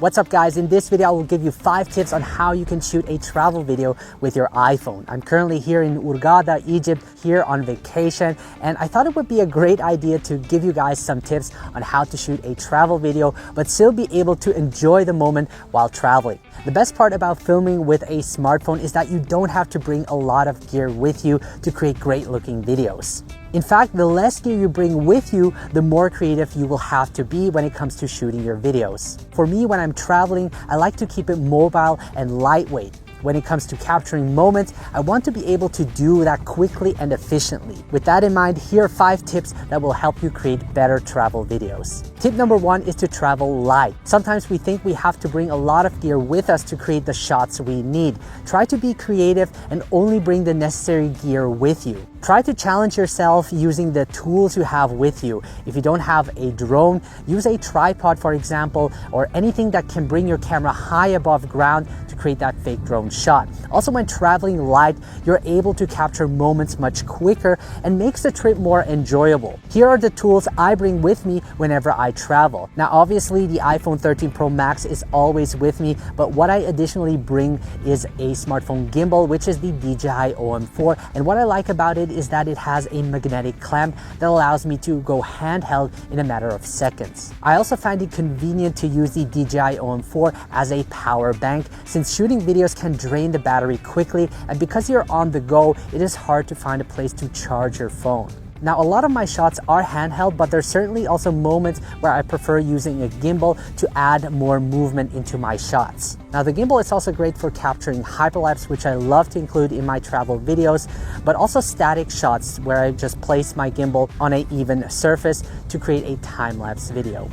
What's up guys, in this video I will give you 5 tips on how you can shoot a travel video with your iPhone. I'm currently here in Hurghada, Egypt, here on vacation, and I thought it would be a great idea to give you guys some tips on how to shoot a travel video but still be able to enjoy the moment while traveling. The best part about filming with a smartphone is that you don't have to bring a lot of gear with you to create great looking videos. In fact, the less gear you bring with you, the more creative you will have to be when it comes to shooting your videos. For me, when I'm traveling, I like to keep it mobile and lightweight. When it comes to capturing moments, I want to be able to do that quickly and efficiently. With that in mind, here are 5 tips that will help you create better travel videos. Tip number 1 is to travel light. Sometimes we think we have to bring a lot of gear with us to create the shots we need. Try to be creative and only bring the necessary gear with you. Try to challenge yourself using the tools you have with you. If you don't have a drone, use a tripod, for example, or anything that can bring your camera high above ground to create that fake drone shot. Also, when traveling light, you're able to capture moments much quicker and makes the trip more enjoyable. Here are the tools I bring with me whenever I travel. Now, obviously, the iPhone 13 Pro Max is always with me, but what I additionally bring is a smartphone gimbal, which is the DJI OM4. And what I like about it is that it has a magnetic clamp that allows me to go handheld in a matter of seconds. I also find it convenient to use the DJI OM4 as a power bank, since shooting videos can drain the battery quickly, and because you're on the go, it is hard to find a place to charge your phone. Now, a lot of my shots are handheld, but there's certainly also moments where I prefer using a gimbal to add more movement into my shots. Now, the gimbal is also great for capturing hyperlapse, which I love to include in my travel videos, but also static shots where I just place my gimbal on an even surface to create a time-lapse video.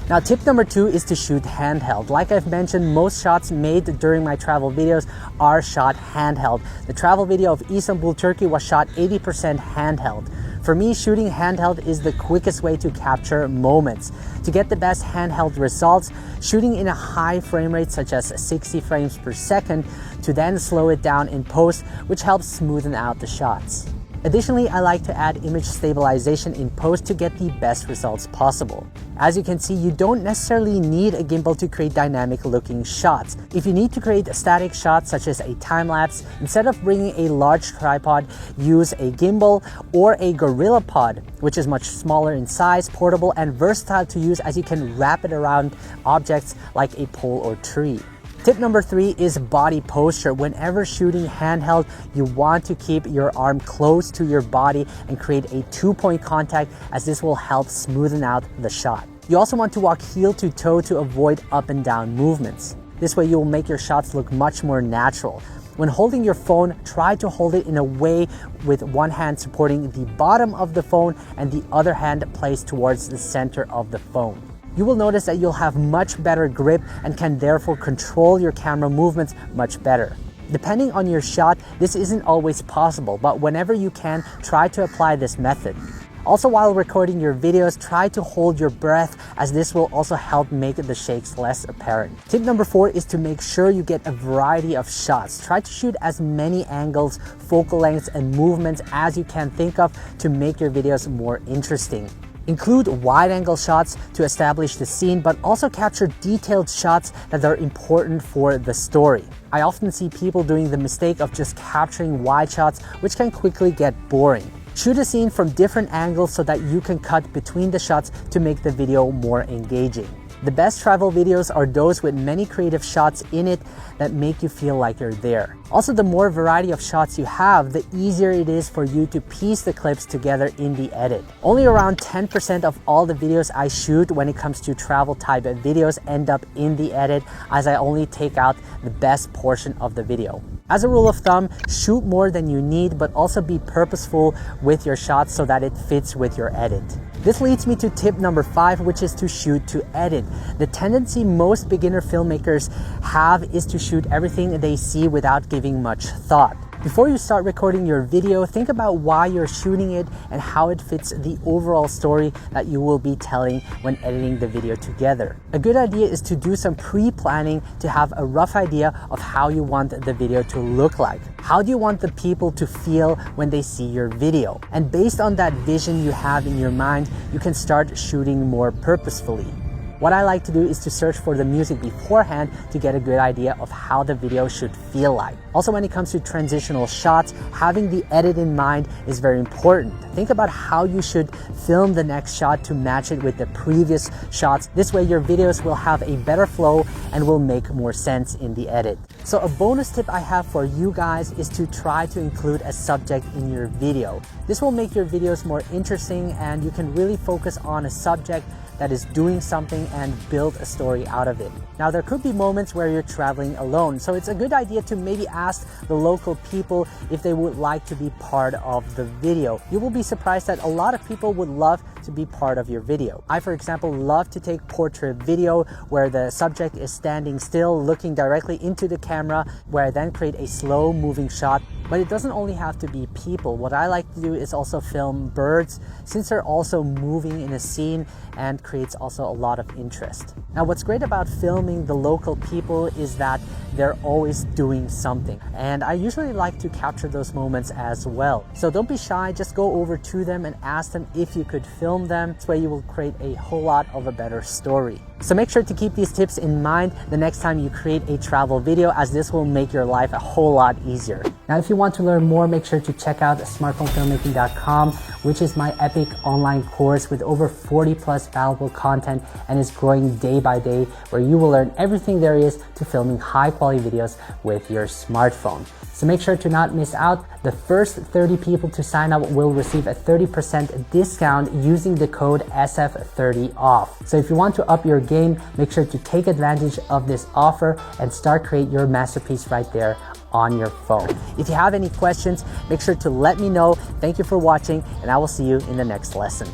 Now, tip number 2 is to shoot handheld. Like I've mentioned, most shots made during my travel videos are shot handheld. The travel video of Istanbul, Turkey was shot 80% handheld. For me, shooting handheld is the quickest way to capture moments. To get the best handheld results, shooting in a high frame rate such as 60 frames per second to then slow it down in post, which helps smoothen out the shots. Additionally, I like to add image stabilization in post to get the best results possible. As you can see, you don't necessarily need a gimbal to create dynamic looking shots. If you need to create static shots such as a time-lapse, instead of bringing a large tripod, use a gimbal or a GorillaPod, which is much smaller in size, portable, and versatile to use as you can wrap it around objects like a pole or tree. Tip number 3 is body posture. Whenever shooting handheld, you want to keep your arm close to your body and create a 2-point contact, as this will help smoothen out the shot. You also want to walk heel to toe to avoid up and down movements. This way you will make your shots look much more natural. When holding your phone, try to hold it in a way with one hand supporting the bottom of the phone and the other hand placed towards the center of the phone. You will notice that you'll have much better grip and can therefore control your camera movements much better. Depending on your shot, this isn't always possible, but whenever you can, try to apply this method. Also, while recording your videos, try to hold your breath, as this will also help make the shakes less apparent. Tip number 4 is to make sure you get a variety of shots. Try to shoot as many angles, focal lengths, and movements as you can think of to make your videos more interesting. Include wide-angle shots to establish the scene, but also capture detailed shots that are important for the story. I often see people doing the mistake of just capturing wide shots, which can quickly get boring. Shoot a scene from different angles so that you can cut between the shots to make the video more engaging. The best travel videos are those with many creative shots in it that make you feel like you're there. Also, the more variety of shots you have, the easier it is for you to piece the clips together in the edit. Only around 10% of all the videos I shoot when it comes to travel type of videos end up in the edit, as I only take out the best portion of the video. As a rule of thumb, shoot more than you need, but also be purposeful with your shots so that it fits with your edit. This leads me to tip number 5, which is to shoot to edit. The tendency most beginner filmmakers have is to shoot everything they see without giving much thought. Before you start recording your video, think about why you're shooting it and how it fits the overall story that you will be telling when editing the video together. A good idea is to do some pre-planning to have a rough idea of how you want the video to look like. How do you want the people to feel when they see your video? And based on that vision you have in your mind, you can start shooting more purposefully. What I like to do is to search for the music beforehand to get a good idea of how the video should feel like. Also, when it comes to transitional shots, having the edit in mind is very important. Think about how you should film the next shot to match it with the previous shots. This way your videos will have a better flow and will make more sense in the edit. So a bonus tip I have for you guys is to try to include a subject in your video. This will make your videos more interesting and you can really focus on a subject that is doing something and build a story out of it. Now, there could be moments where you're traveling alone, so it's a good idea to maybe ask the local people if they would like to be part of the video. You will be surprised that a lot of people would love to be part of your video. I, for example, love to take portrait video where the subject is standing still, looking directly into the camera, where I then create a slow moving shot. But it doesn't only have to be people. What I like to do is also film birds, since they're also moving in a scene and creates also a lot of interest. Now, what's great about filming the local people is that they're always doing something. And I usually like to capture those moments as well. So don't be shy, just go over to them and ask them if you could film them. This way you will create a whole lot of a better story. So make sure to keep these tips in mind the next time you create a travel video, as this will make your life a whole lot easier. Now, if you want to learn more, make sure to check out smartphonefilmmaking.com, which is my epic online course with over 40 plus valuable content and is growing day by day, where you will learn everything there is to filming high quality videos with your smartphone. So make sure to not miss out. The first 30 people to sign up will receive a 30% discount using the code SF30OFF. So if you want to up your game, make sure to take advantage of this offer and start create your masterpiece right there on your phone. If you have any questions, make sure to let me know. Thank you for watching, and I will see you in the next lesson.